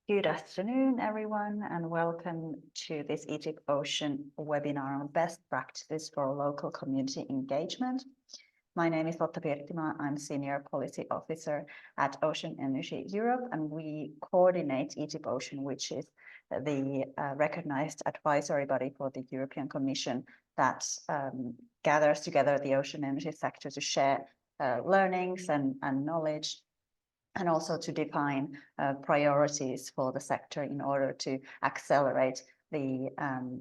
Good afternoon, everyone, and welcome to this ETIP Ocean webinar on best practices for local community engagement. My name is Lotta Pirttimaa. I'm Senior Policy Officer at Ocean Energy Europe, and we coordinate ETIP Ocean, which is the recognized advisory body for the European Commission that gathers together the ocean energy sector to share learnings and knowledge, and also to define priorities for the sector in order to accelerate the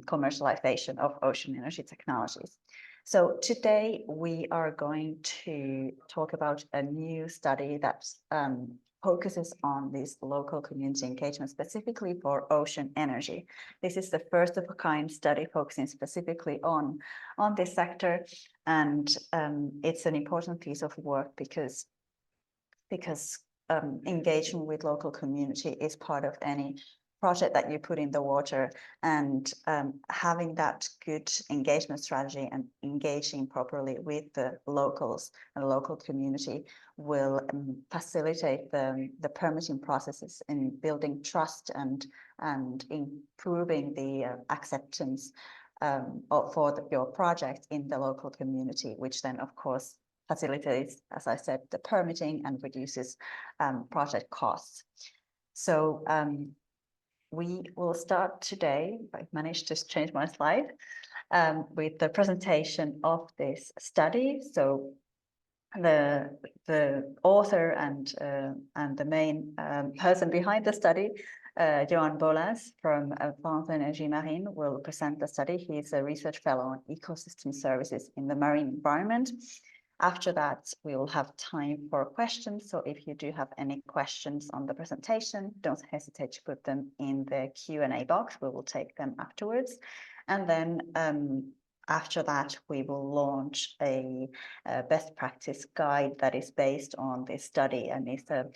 commercialization of ocean energy technologies. So today we are going to talk about a new study that focuses on this local community engagement specifically for ocean energy. This is the first of a kind study focusing specifically on this sector, and it's an important piece of work because engagement with local community is part of any project that you put in the water, and having that good engagement strategy and engaging properly with the locals and the local community will facilitate the permitting processes in building trust and improving the acceptance for your project in the local community, which then of course facilitates, as I said, the permitting and reduces project costs. So we will start today, I managed to change my slide, with the presentation of this study. So the author and the main person behind the study, Johan Bolas from France Énergies Marines, will present the study. He is a research fellow on ecosystem services in the marine environment. After that, we will have time for questions. So if you do have any questions on the presentation, don't hesitate to put them in the Q&A box. We will take them afterwards. And then after that, we will launch a best practice guide that is based on this study, and it's a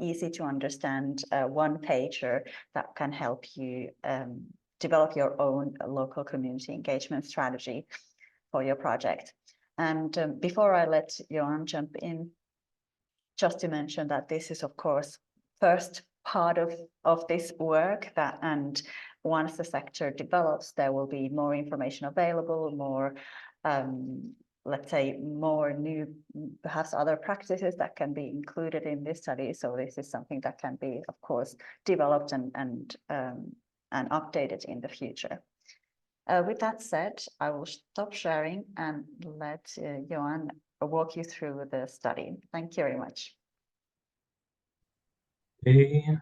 easy to understand one-pager that can help you develop your own local community engagement strategy for your project. And before I let Johan jump in, just to mention that this is, of course, first part of this work, and once the sector develops, there will be more information available, more, let's say, more new, perhaps other practices that can be included in this study. So this is something that can be, of course, developed and updated in the future. With that said, I will stop sharing and let Johan walk you through the study. Thank you very much. Okay.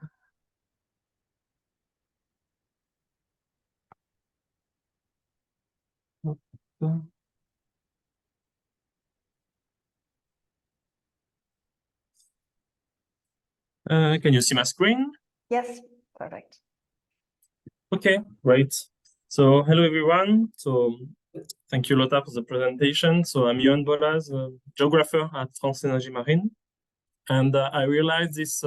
Can you see my screen? Yes, perfect. Okay, great. So hello everyone. So thank you, Lotta, for the presentation. So I'm Johan Bolas, a geographer at France Énergies Marines, and I realized this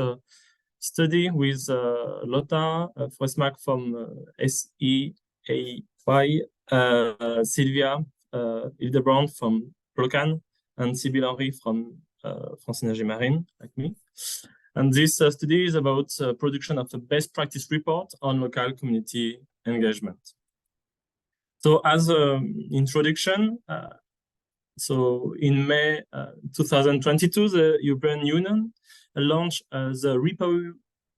study with Lotta Fresmark from SEAY, Sylvia Hildebrand from Plocan, and Sibyl Henry from France Énergies Marines, like me. And this study is about production of a best practice report on local community engagement. So as an introduction, so in May 2022, the European Union launched the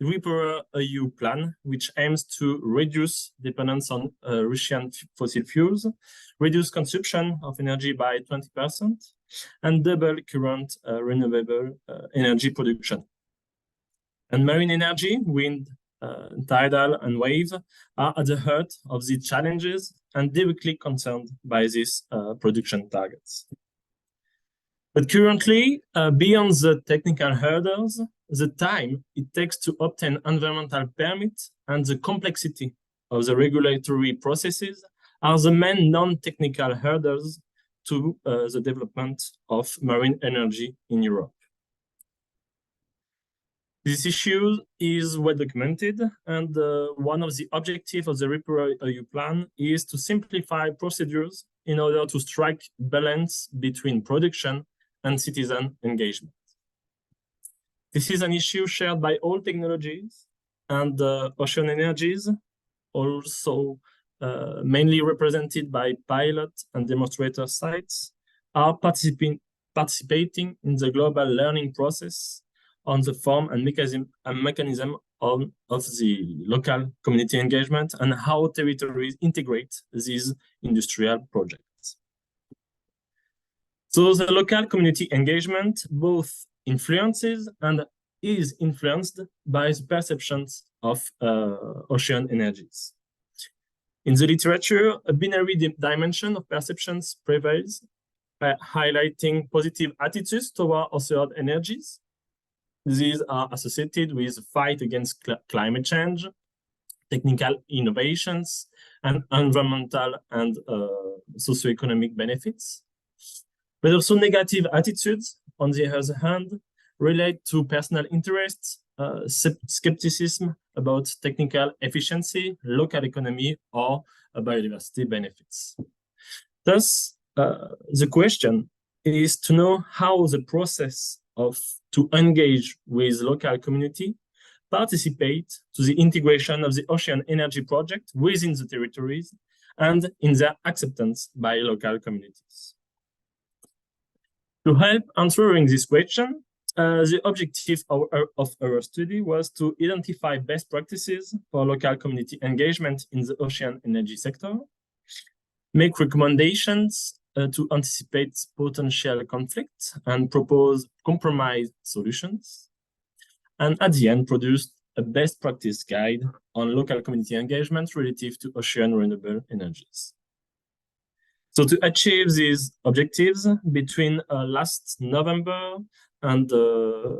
REPowerEU plan, which aims to reduce dependence on Russian fossil fuels, reduce consumption of energy by 20%, and double current renewable energy production. And marine energy, wind, tidal, and wave are at the heart of the challenges and directly concerned by these production targets. But currently, beyond the technical hurdles, the time it takes to obtain environmental permits and the complexity of the regulatory processes are the main non-technical hurdles to the development of marine energy in Europe. This issue is well documented, and one of the objectives of the REPowerEU plan is to simplify procedures in order to strike balance between production and citizen engagement. This is an issue shared by all technologies, and Ocean Energies, also mainly represented by pilot and demonstrator sites, are participating in the global learning process on the form and mechanism of the local community engagement and how territories integrate these industrial projects. So the local community engagement both influences and is influenced by the perceptions of ocean energies. In the literature, a binary dimension of perceptions prevails, highlighting positive attitudes toward ocean energies. These are associated with the fight against climate change, technical innovations, and environmental and socioeconomic benefits. But also negative attitudes, on the other hand, relate to personal interests, skepticism about technical efficiency, local economy, or biodiversity benefits. Thus, the question is to know how the process to engage with local community participate to the integration of the ocean energy project within the territories and in their acceptance by local communities. To help answering this question, the objective of our study was to identify best practices for local community engagement in the ocean energy sector, make recommendations to anticipate potential conflicts and propose compromise solutions, and at the end produced a best practice guide on local community engagement relative to ocean renewable energies. So to achieve these objectives, between last November and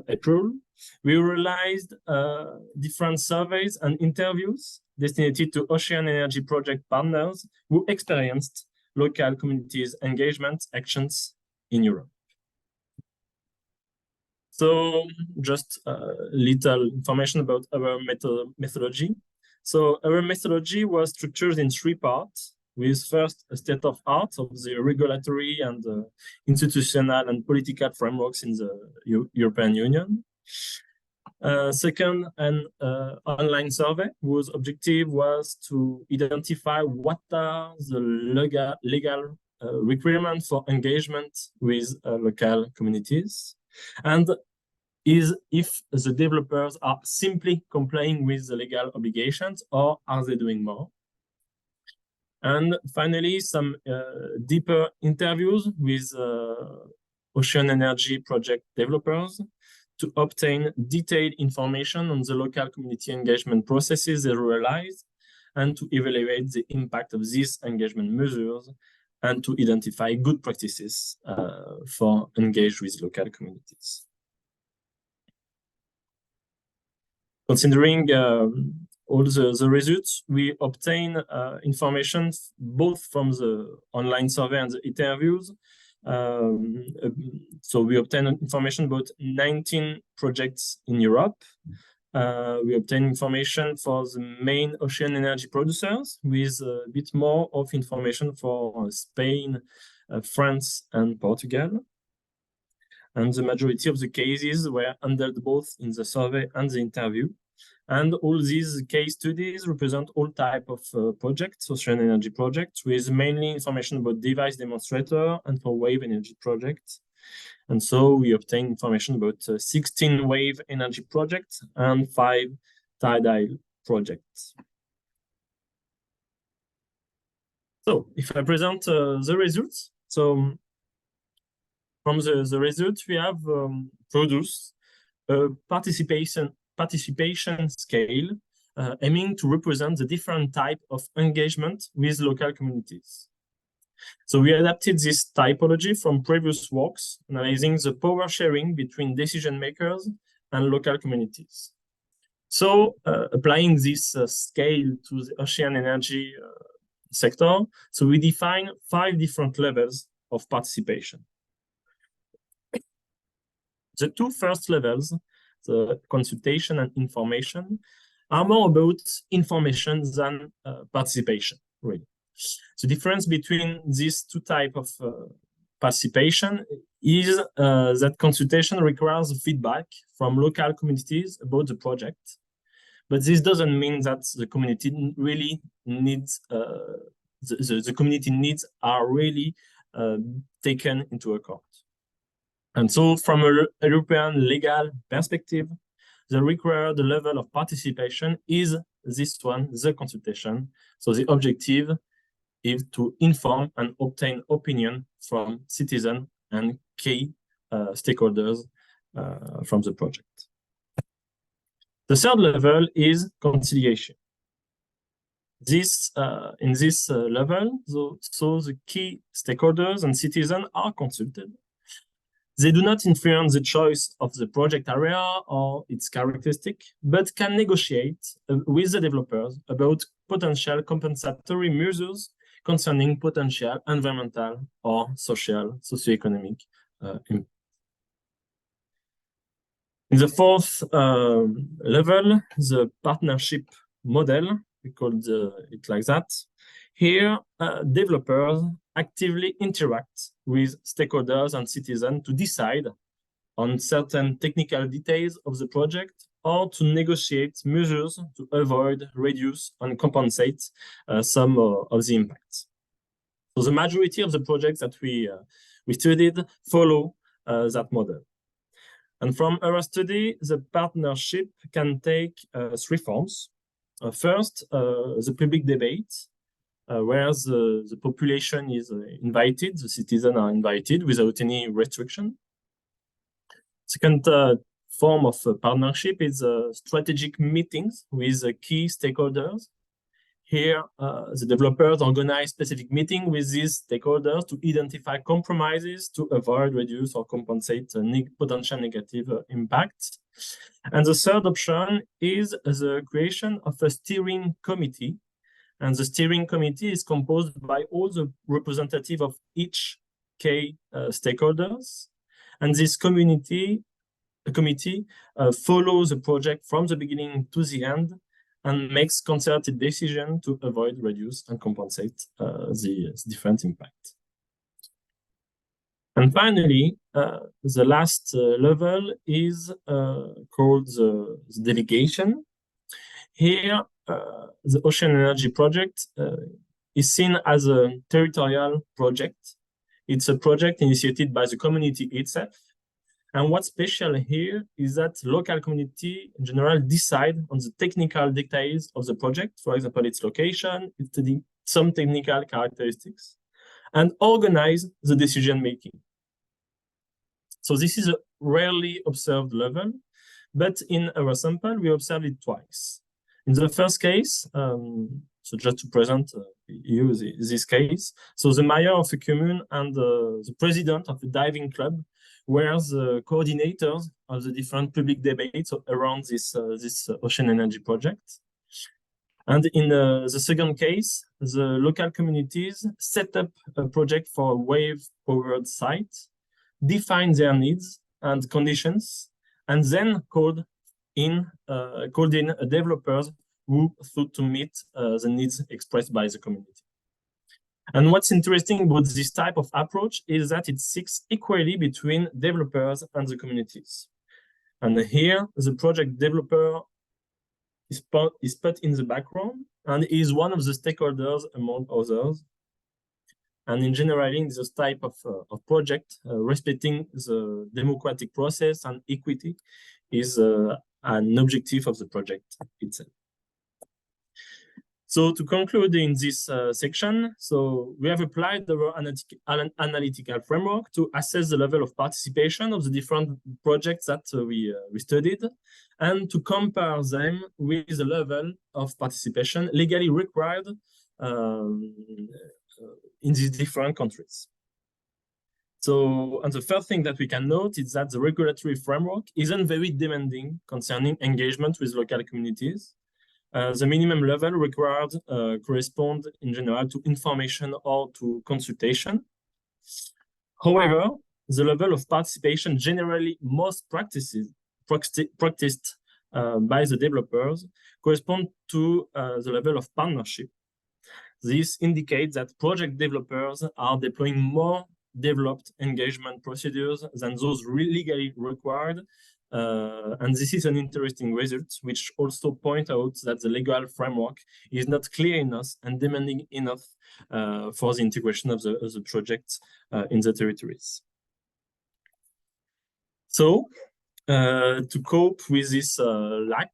April, we realized different surveys and interviews destined to ocean energy project partners who experienced local communities engagement actions in Europe. So just a little information about our methodology. So our methodology was structured in 3 parts, with first a state of art of the regulatory and institutional and political frameworks in the European Union. Second, an online survey whose objective was to identify what are the legal requirements for engagement with local communities, and if the developers are simply complying with the legal obligations or are they doing more. And finally, some deeper interviews with ocean energy project developers to obtain detailed information on the local community engagement processes they realize and to evaluate the impact of these engagement measures and to identify good practices for engage with local communities. Considering all the results, we obtain information both from the online survey and the interviews. So we obtain information about 19 projects in Europe. We obtain information for the main ocean energy producers with a bit more of information for Spain, France, and Portugal. And the majority of the cases were handled both in the survey and the interview. And all these case studies represent all types of projects, ocean energy projects, with mainly information about device demonstrator and for wave energy projects. And so we obtain information about 16 wave energy projects and 5 tidal projects. So if I present the results, so from the results, we have produced a participation scale aiming to represent the different type of engagement with local communities. So we adapted this typology from previous works, analyzing the power sharing between decision makers and local communities. So applying this scale to the ocean energy sector, so we define 5 different levels of participation. The 2 first levels, the consultation and information, are more about information than participation, really. The difference between these 2 types of participation is that consultation requires feedback from local communities about the project, But this doesn't mean that the community really needs, the community needs are really taken into account. And so from a European legal perspective, the required level of participation is this one, the consultation. So the objective is to inform and obtain opinion from citizens and key stakeholders from the project. The third level is conciliation. This in this level, so the key stakeholders and citizens are consulted. They do not influence the choice of the project area or its characteristic, but can negotiate with the developers about potential compensatory measures concerning potential environmental or socioeconomic impact. In the fourth level, the partnership model, we call it like that. Here, developers actively interact with stakeholders and citizens to decide on certain technical details of the project or to negotiate measures to avoid, reduce, and compensate some of the impacts. So the majority of the projects that we studied follow that model. And from our study, the partnership can take three forms. First, the public debate, where the population is invited, the citizens are invited without any restriction. Second form of partnership is strategic meetings with key stakeholders. Here, the developers organize specific meetings with these stakeholders to identify compromises to avoid, reduce, or compensate potential negative impacts. And the third option is the creation of a steering committee. And the steering committee is composed by all the representatives of each key stakeholders. And this committee follows the project from the beginning to the end and makes concerted decisions to avoid, reduce, and compensate the different impacts. And finally, the last level is called the delegation. Here, the Ocean Energy Project is seen as a territorial project. It's a project initiated by the community itself. And what's special here is that local community in general decide on the technical details of the project, for example, its location, some technical characteristics, and organize the decision making. So this is a rarely observed level, but in our sample, we observed it twice. In the first case, so just to present you this case, so the mayor of a commune and the president of a diving club were the coordinators of the different public debates around this Ocean Energy project. And in the second case, the local communities set up a project for a wave-powered site, define their needs and conditions, and then called in developers who thought to meet the needs expressed by the community. And what's interesting about this type of approach is that it sits equally between developers and the communities. And here, the project developer is put in the background and is one of the stakeholders among others. And in general, in this type of project, respecting the democratic process and equity is an objective of the project itself. So to conclude in this section, so we have applied the analytical framework to assess the level of participation of the different projects that we studied, and to compare them with the level of participation legally required in these different countries. So, and the first thing that we can note is that the regulatory framework isn't very demanding concerning engagement with local communities. The minimum level required correspond in general to information or to consultation. However, the level of participation generally most practiced by the developers correspond to the level of partnership. This indicates that project developers are deploying more developed engagement procedures than those legally required And this is an interesting result, which also point out that the legal framework is not clear enough and demanding enough for the integration of the project in the territories. So, to cope with this lack,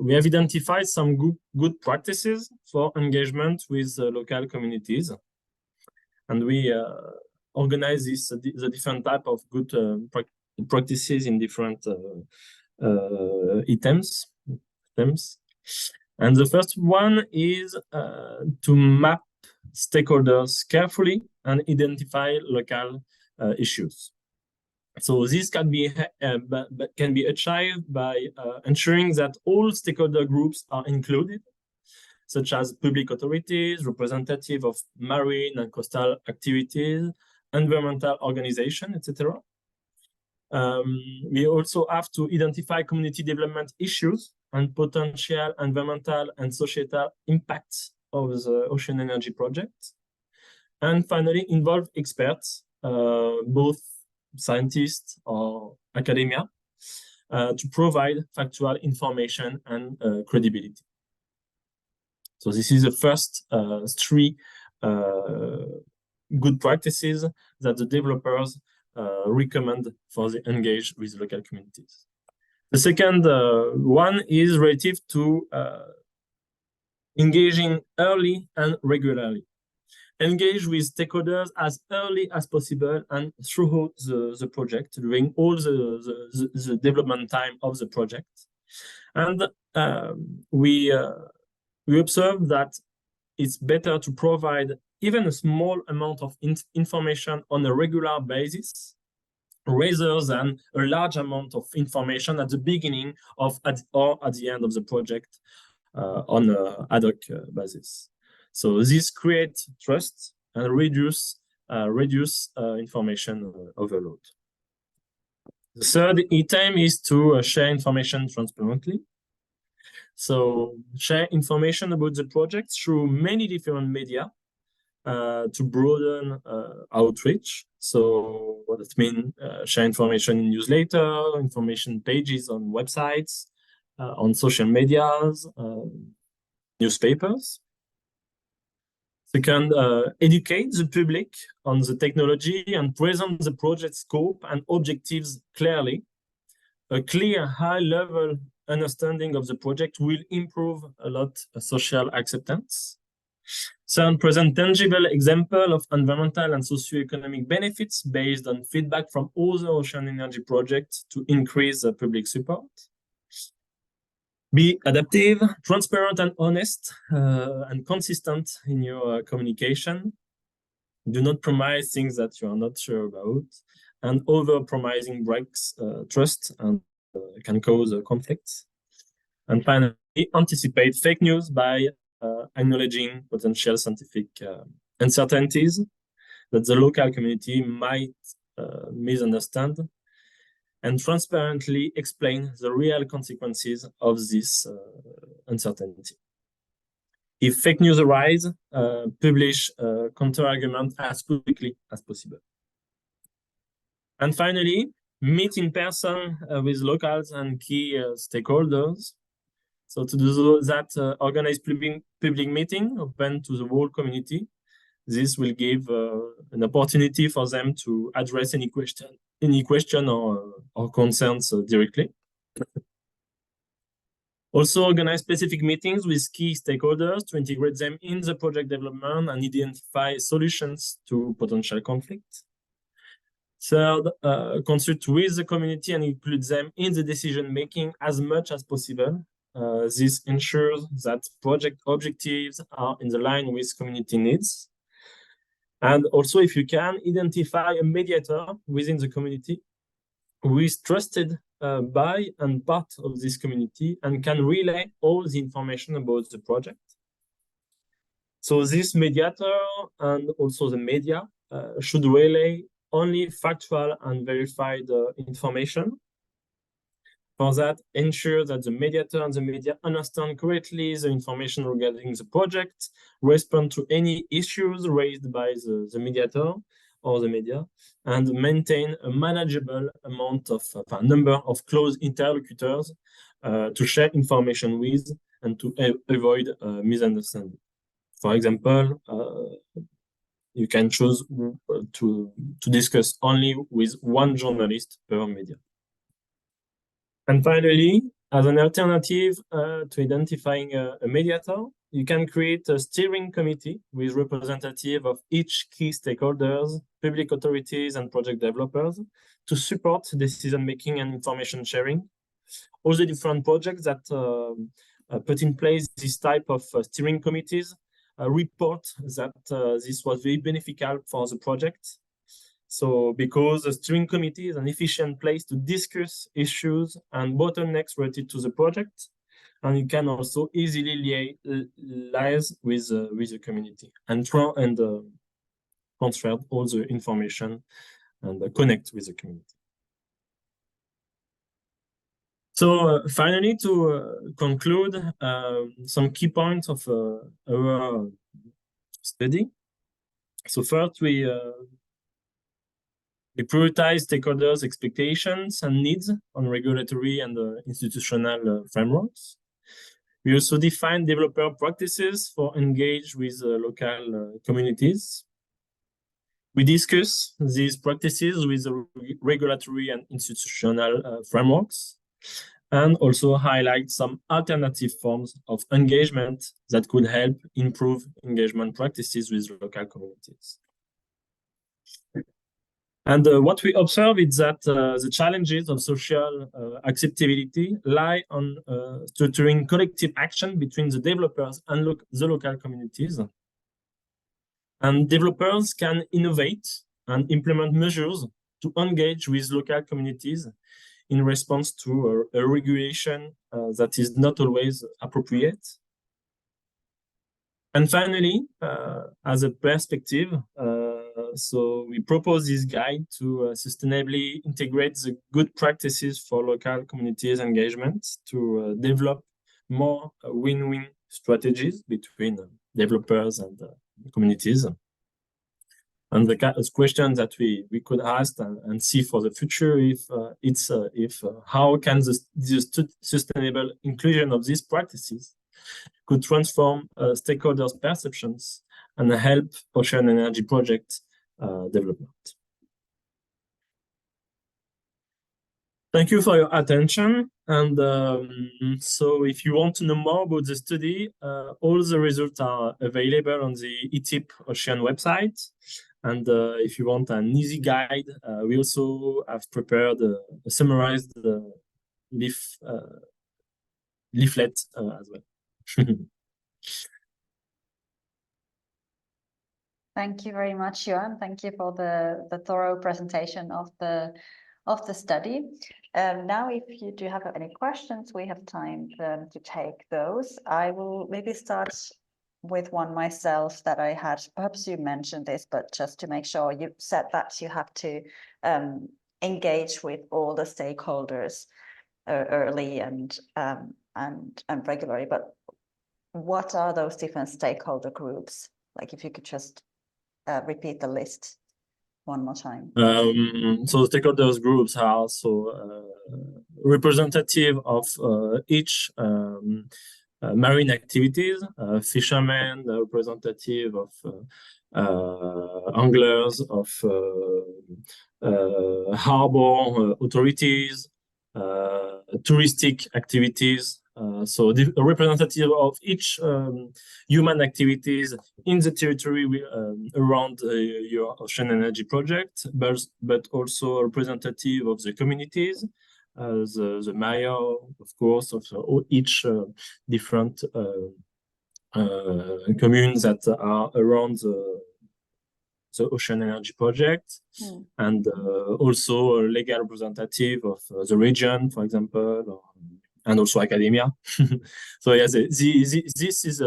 we have identified some good practices for engagement with local communities. And we organize the different type of good practices in different items. And the first one is to map stakeholders carefully and identify local issues. So this can be achieved by ensuring that all stakeholder groups are included, such as public authorities, representative of marine and coastal activities, environmental organizations, etc. We also have to identify community development issues and potential environmental and societal impacts of the ocean energy project. And finally, involve experts, both scientists or academia, to provide factual information and credibility. So this is the first three good practices that the developers recommend for the engage with local communities. The second one is relative to engaging early and regularly. Engage with stakeholders as early as possible and throughout the project during all the development time of the project. And we observe that it's better to provide even a small amount of information on a regular basis rather than a large amount of information at the beginning or at the end of the project on an ad hoc basis. So this creates trust and reduce information overload. The third item is to share information transparently. So share information about the project through many different media to broaden outreach. So what it means, share information in newsletter, information pages on websites, on social medias, newspapers. Second, educate the public on the technology and present the project scope and objectives clearly. A clear, high-level understanding of the project will improve a lot social acceptance. Third, present tangible example of environmental and socioeconomic benefits based on feedback from other ocean energy projects to increase the public support. Be adaptive, transparent, and honest, and consistent in your communication. Do not promise things that you are not sure about, and over-promising breaks trust and can cause conflicts. And finally, anticipate fake news by acknowledging potential scientific uncertainties that the local community might misunderstand, and transparently explain the real consequences of this uncertainty. If fake news arise, publish counter-argument as quickly as possible. And finally, meet in person with locals and key stakeholders. So to do that, organize public meeting open to the whole community. This will give an opportunity for them to address any question or concerns directly. Also organize specific meetings with key stakeholders to integrate them in the project development and identify solutions to potential conflicts. Third, consult with the community and include them in the decision-making as much as possible. This ensures that project objectives are in line with community needs. And also, if you can, identify a mediator within the community who is trusted by and part of this community and can relay all the information about the project. So this mediator and also the media should relay only factual and verified information. For that, ensure that the mediator and the media understand correctly the information regarding the project, respond to any issues raised by the mediator, or the media, and maintain a manageable amount of number of close interlocutors to share information with and to avoid misunderstanding. For example, you can choose to discuss only with one journalist per media. And finally, as an alternative to identifying a mediator, you can create a steering committee with representative of each key stakeholders, public authorities, and project developers to support decision-making and information sharing. All the different projects that put in place this type of steering committees report that this was very beneficial for the project. So because the steering committee is an efficient place to discuss issues and bottlenecks related to the project, and you can also easily liaise with the community and transfer all the information and connect with the community. So finally, to conclude, some key points of our study. So first, we prioritize stakeholders' expectations and needs on regulatory and institutional frameworks. We also define developer practices for engage with local communities. We discuss these practices with the regulatory and institutional frameworks, and also highlight some alternative forms of engagement that could help improve engagement practices with local communities. And what we observe is that the challenges of social acceptability lie on structuring collective action between the developers and the local communities. And developers can innovate and implement measures to engage with local communities in response to a regulation that is not always appropriate. And finally, as a perspective, so we propose this guide to sustainably integrate the good practices for local communities engagement to develop more win-win strategies between developers and communities. And the question that we could ask and see for the future if how can the sustainable inclusion of these practices could transform stakeholders' perceptions and help ocean energy project development. Thank you for your attention. And so if you want to know more about the study, all the results are available on the ETIP Ocean website. And if you want an easy guide, we also have prepared a summarized leaflet as well. Thank you very much, Johan. Thank you for the thorough presentation of the study. Now, if you do have any questions, we have time to take those. I will maybe start with one myself that I had. Perhaps you mentioned this, but just to make sure, you said that you have to engage with all the stakeholders early and regularly. But what are those different stakeholder groups? Like, if you could just repeat the list one more time. So stakeholders groups are also representative of each marine activities, fishermen, representative of anglers, of harbor authorities, touristic activities. So the representative of each human activities in the territory around your ocean energy project, but also representative of the communities, the mayor, of course, of each different communes that are around the ocean energy project, and also a legal representative of the region, for example, and also academia. So yes, this is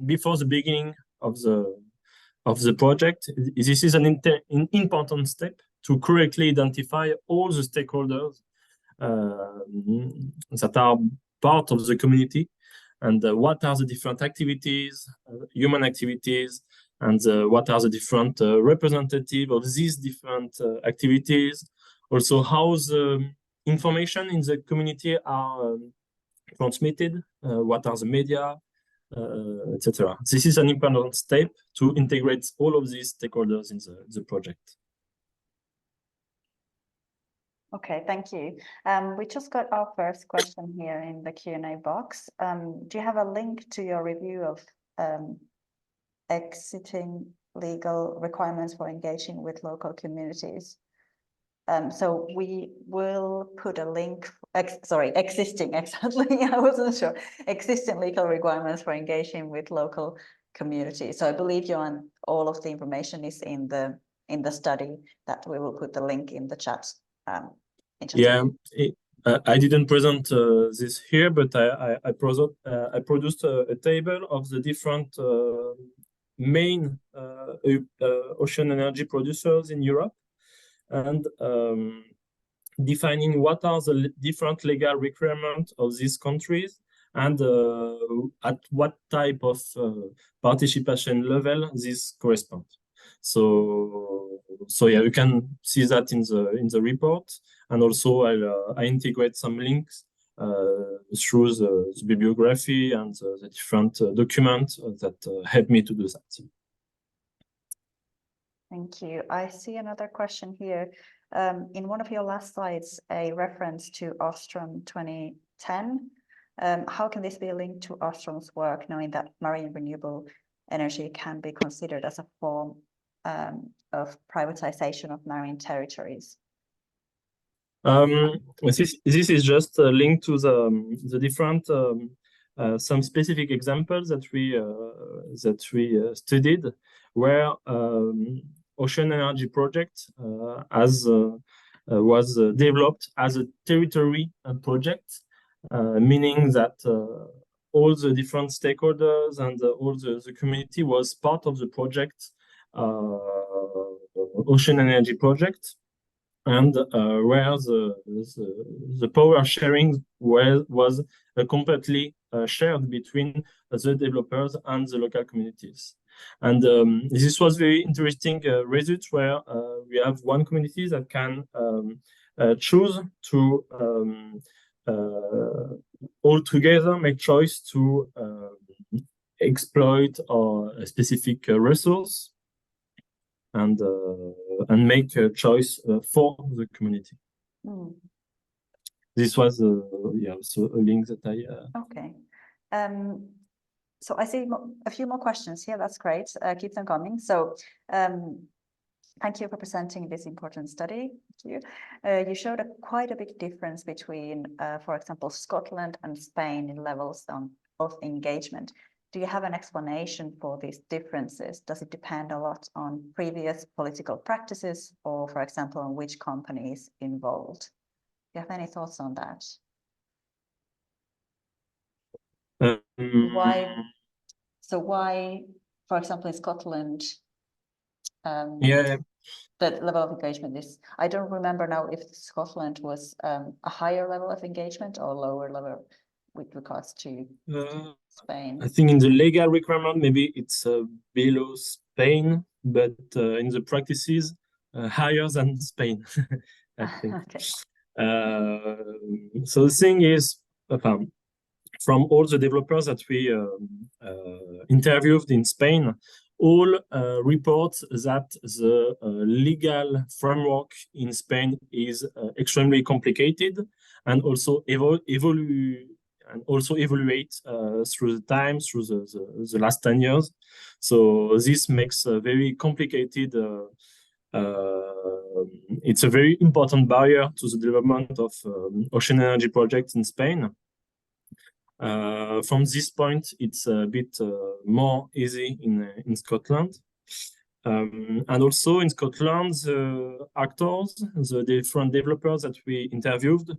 before the beginning of the project. This is an important step to correctly identify all the stakeholders that are part of the community, and what are the different activities, human activities, and what are the different representative of these different activities. Also, how the information in the community are transmitted, what are the media, etc. This is an important step to integrate all of these stakeholders in the project. Okay, thank you. We just got our first question here in the Q&A box. Do you have a link to your review of exiting legal requirements for engaging with local communities? So we will put a link, existing, exactly, I wasn't sure, existing legal requirements for engaging with local communities. So I believe, Johan, all of the information is in the study that we will put the link in the chat. Yeah, I didn't present this here, but I produced a table of the different main ocean energy producers in Europe, and defining what are the different legal requirements of these countries, and at what type of participation level this corresponds. So yeah, you can see that in the report, and also I integrate some links through the bibliography and the different documents that help me to do that. Thank you. I see another question here. In one of your last slides, a reference to Ostrom 2010. How can this be linked to Ostrom's work, knowing that marine renewable energy can be considered as a form of privatization of marine territories? This is just linked to the different some specific examples that we studied, where ocean energy project was developed as a territory project, meaning that all the different stakeholders and all the community was part of the project, ocean energy project, and where the power sharing was completely shared between the developers and the local communities. And this was very interesting results, where we have one community that can choose to all together make choice to exploit a specific resource, and make a choice for the community. This was yeah, so a link that I okay. So I see a few more questions here. That's great. Keep them coming. So thank you for presenting this important study. Thank you. You showed quite a big difference between, for example, Scotland and Spain in levels of engagement. Do you have an explanation for these differences? Does it depend a lot on previous political practices, or, for example, on which companies involved? Do you have any thoughts on that? Why, for example, in Scotland, yeah, the level of engagement is, I don't remember now if Scotland was a higher level of engagement or lower level with regards to Spain. I think in the legal requirement, maybe it's below Spain, but in the practices, higher than Spain, I think. Okay. So the thing is, from all the developers that we interviewed in Spain, all report that the legal framework in Spain is extremely complicated, and also evaluate through the time, through the last 10 years. So this makes a very complicated, it's a very important barrier to the development of ocean energy projects in Spain. From this point, it's a bit more easy in Scotland. And also in Scotland, the actors, the different developers that we interviewed,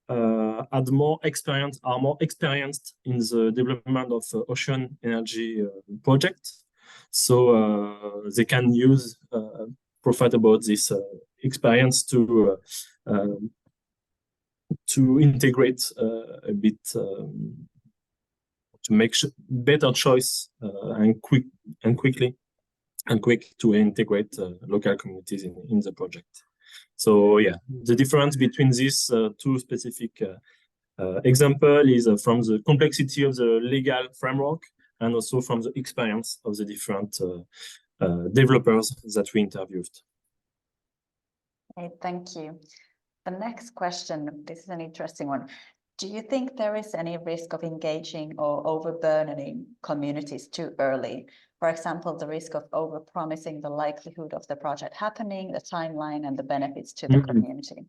are more experienced in the development of ocean energy projects. So they can use profit about this experience to integrate a bit, to make better choice and quickly. and quick to integrate local communities in the project. So yeah, the difference between these two specific example is from the complexity of the legal framework and also from the experience of the different developers that we interviewed. Okay, thank you. The next question, this is an interesting one. Do you think there is any risk of engaging or overburdening communities too early? For example, the risk of overpromising the likelihood of the project happening, the timeline, and the benefits to the community.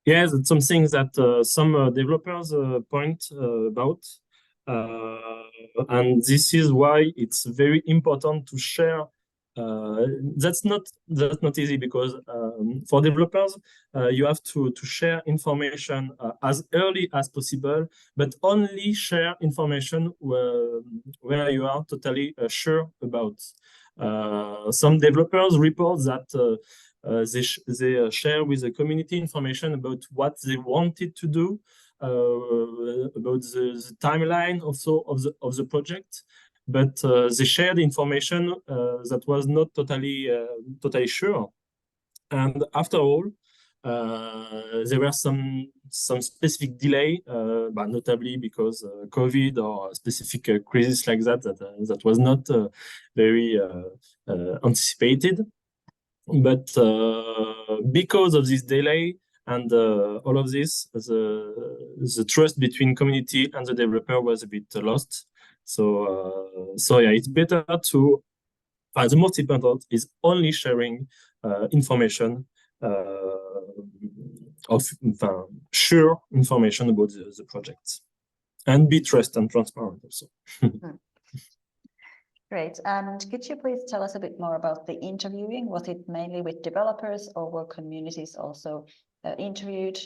Yes, it's something that some developers point about. And this is why it's very important to share. That's not easy because for developers, you have to share information as early as possible, but only share information where you are totally sure about. Some developers report that they share with the community information about what they wanted to do, about the timeline also of the project, but they shared information that was not totally sure. And after all, there were some specific delay, but notably because COVID or a specific crisis like that was not very anticipated. But because of this delay and all of this, the trust between community and the developer was a bit lost. So yeah, it's better to. The most important is only sharing information of sure information about the project, and be trust and transparent also. Great. And could you please tell us a bit more about the interviewing? Was it mainly with developers, or were communities also interviewed?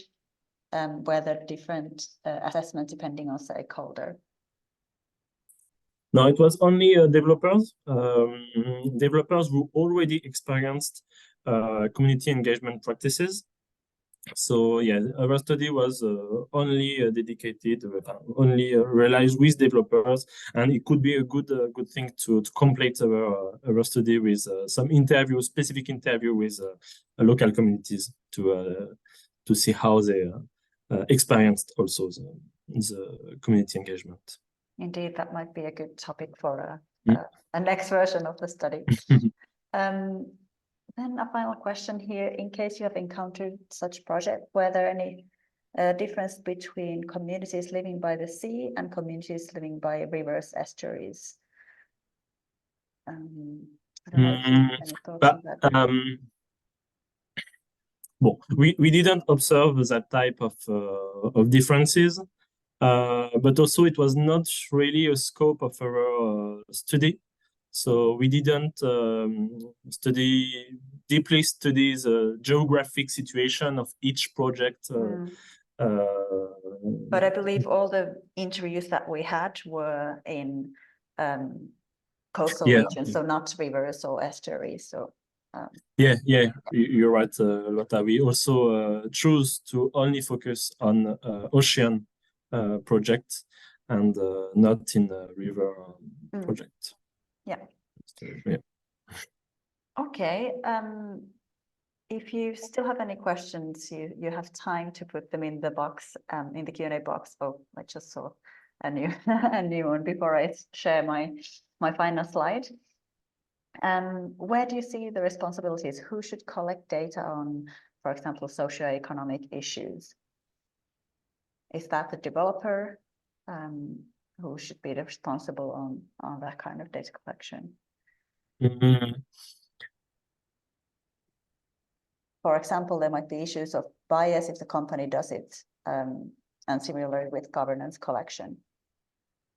Were there different assessments depending on stakeholder? No, it was only developers. Developers who already experienced community engagement practices. So yeah, our study was only dedicated, only realized with developers, and it could be a good thing to complete our study with some specific interview with local communities to see how they experienced also the community engagement. Indeed, that might be a good topic for a next version of the study. Then a final question here, in case you have encountered such project, were there any difference between communities living by the sea and communities living by rivers, estuaries? I don't know if you have any thoughts on that. Well, we didn't observe that type of differences, but also it was not really a scope of our study. So we didn't deeply study the geographic situation of each project. But I believe all the interviews that we had were in coastal regions, so not rivers or estuaries. So yeah, you're right, Lotta. We also choose to only focus on ocean project and not in the river project. Yeah. Yeah. Okay. If you still have any questions, you have time to put them in the box, in the Q&A box. Oh, I just saw a new one before I share my final slide. Where do you see the responsibilities? Who should collect data on, for example, socioeconomic issues? Is that the developer? Who should be responsible on that kind of data collection? For example, there might be issues of bias if the company does it, and similarly with governance collection.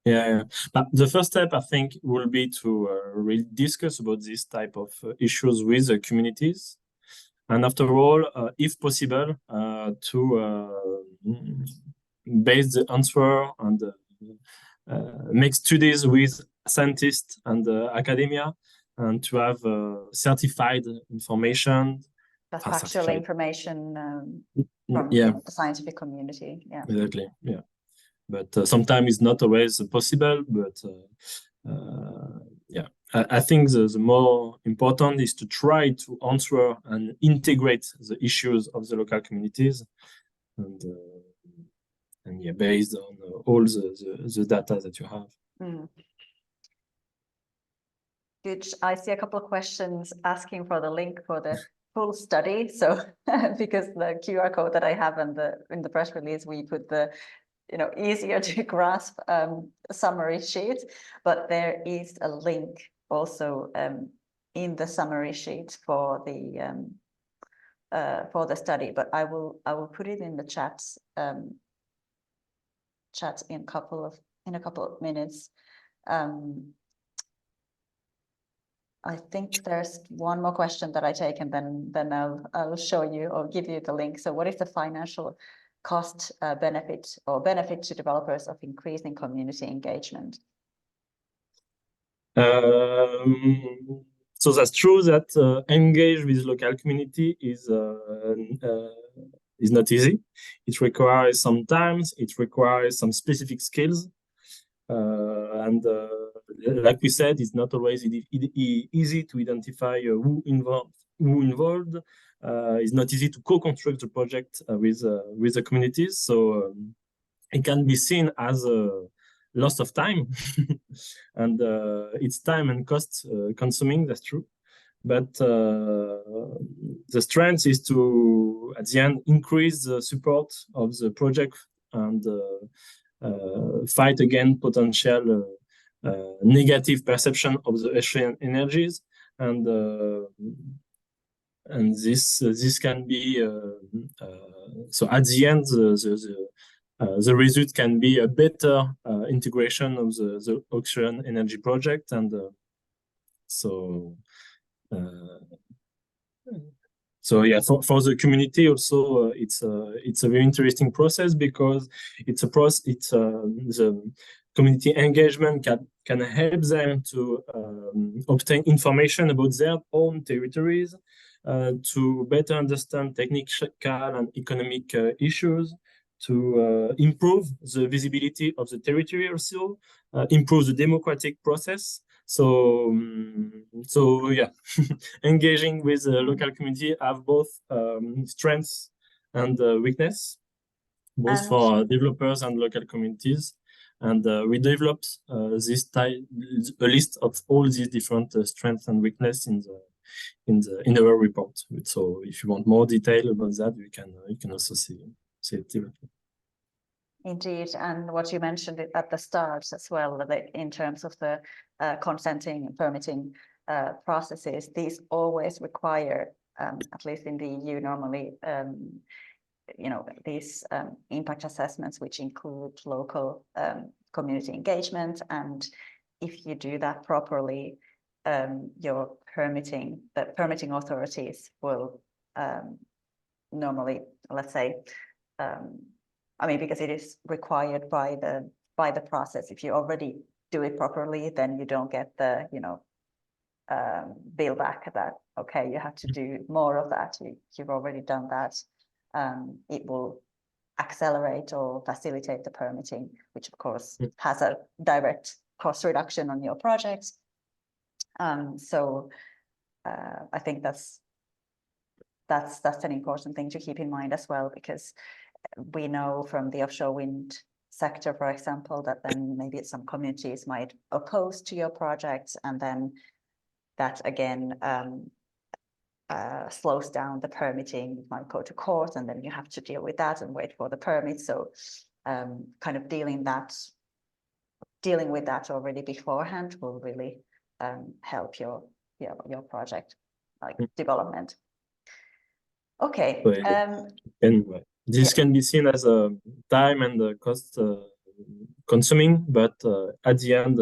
Yeah. But the first step, I think, will be to really discuss about this type of issues with the communities. And after all, if possible, to base the answer and make studies with scientists and academia, and to have certified information. That's factual information from the scientific community. Yeah. Exactly. Yeah. But sometimes it's not always possible. But yeah, I think the more important is to try to answer and integrate the issues of the local communities, and yeah, based on all the data that you have. Good. I see a couple of questions asking for the link for the full study. So because the QR code that I have in the press release, we put the easier to grasp summary sheet, but there is a link also in the summary sheet for the study. But I will put it in the chat in a couple of minutes. I think there's one more question that I take, and then I'll show you or give you the link. So what is the financial cost benefit to developers of increasing community engagement? So that's true that engage with local community is not easy. It requires some time, it requires some specific skills, and like we said, it's not always easy to identify who involved. It's not easy to co-construct the project with the communities, so it can be seen as a loss of time, and it's time and cost consuming. That's true, but the strength is to, at the end, increase the support of the project and fight against potential negative perception of the ocean energies, and this can be so at the end the result can be a better integration of the ocean energy project, and so yeah, for the community also, it's a very interesting process, because it's a process. The community engagement can help them to obtain information about their own territories, to better understand technical and economic issues, to improve the visibility of the territory, also improve the democratic process. So yeah, engaging with the local community have both strengths and weakness, both for developers and local communities. And we developed a list of all these different strengths and weaknesses in our report. So if you want more detail about that, you can also see it directly. Indeed, and what you mentioned at the start as well, that in terms of the consenting and permitting processes, these always require, at least in the EU normally, these impact assessments, which include local community engagement. And if you do that properly, the permitting authorities will normally, let's say, I mean, because it is required by the process. If you already do it properly, then you don't get the bill back that, okay, you have to do more of that. You've already done that. It will accelerate or facilitate the permitting, which of course has a direct cost reduction on your project. So I think that's an important thing to keep in mind as well, because we know from the offshore wind sector, for example, that then maybe some communities might oppose to your project, and then that again slows down the permitting. You might go to court, and then you have to deal with that and wait for the permit. So kind of dealing with that already beforehand will really help your project development. Okay. Anyway, this can be seen as a time and cost consuming, but at the end,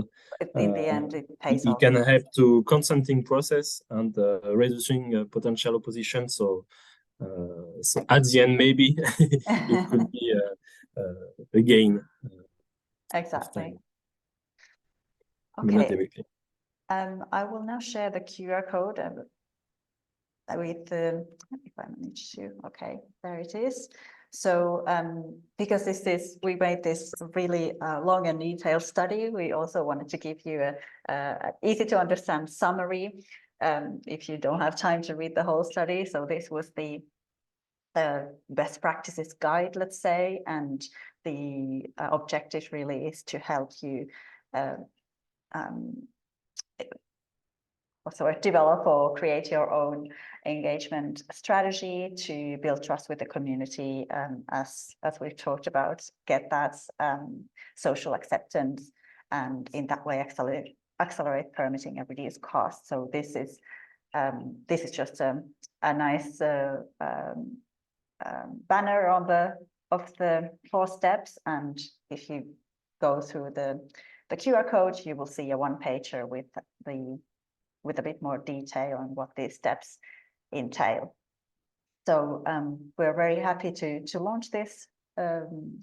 in the end, it pays off. It can help to consenting process and reducing potential opposition. So at the end, maybe it could be a gain. Exactly. Okay. I will now share the QR code with if I manage to. Okay, there it is. So because we made this really long and detailed study, we also wanted to give you a easy to understand summary if you don't have time to read the whole study. So this was the best practices guide, let's say, and the objective really is to help you develop or create your own engagement strategy to build trust with the community, as we've talked about, get that social acceptance, and in that way accelerate permitting and reduce costs. So this is just a nice banner of the 4 steps, and if you go through the QR code, you will see a one-pager with a bit more detail on what these steps entail. So we're very happy to launch this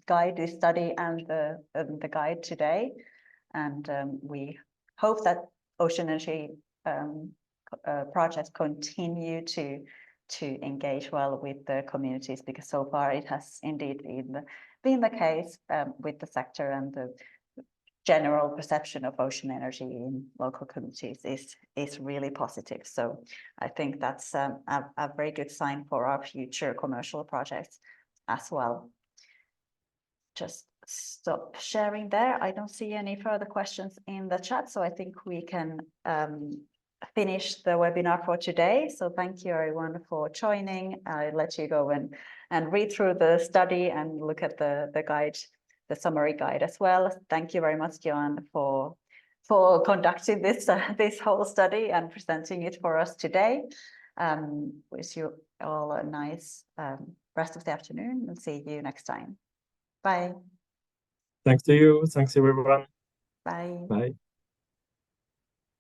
guide, this study, and the guide today, and we hope that ocean energy projects continue to engage well with the communities, because so far it has indeed been the case with the sector, and the general perception of ocean energy in local communities is really positive. So I think that's a very good sign for our future commercial projects as well. Just stop sharing there. I don't see any further questions in the chat, so I think we can finish the webinar for today. So thank you everyone for joining. I'll let you go and read through the study and look at the guide, the summary guide as well. Thank you very much, Johan, for conducting this whole study and presenting it for us today. Wish you all a nice rest of the afternoon, and see you next time. Bye. Thanks to you. Thanks everyone. Bye. Bye.